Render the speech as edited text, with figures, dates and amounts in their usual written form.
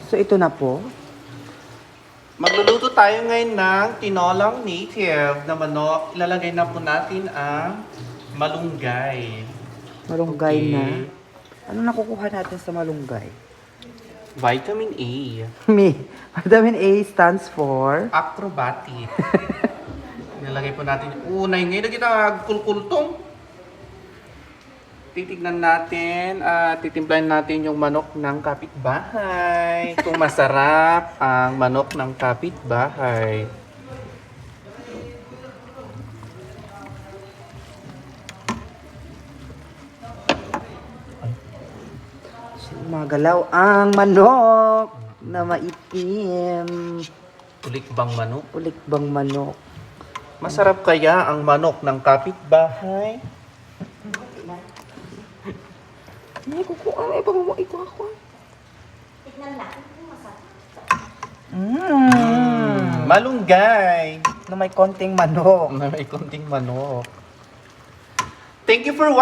So, ito na po. Magluluto tayo ngayon ng tinolang native na manok. Ilalagay na po natin ang malunggay. Malunggay Okay. na. Ano nakukuha natin sa malunggay? Vitamin A. Vitamin A stands for... Acrobatic. Ilalagay po natin. Unay ngayon na kita kulkultong. Titignan natin at titimplahin natin yung manok ng kapitbahay. Kung masarap ang manok ng kapitbahay. Magalaw ang manok na maitim. Ulikbang manok. Ulikbang manok. Masarap kaya ang manok ng kapitbahay? Ay, kukuha. Ay, pag mo ikuha ko. Tignan natin kung masarap. Malunggay. Na may konting manok. Na may konting manok. Thank you for watching.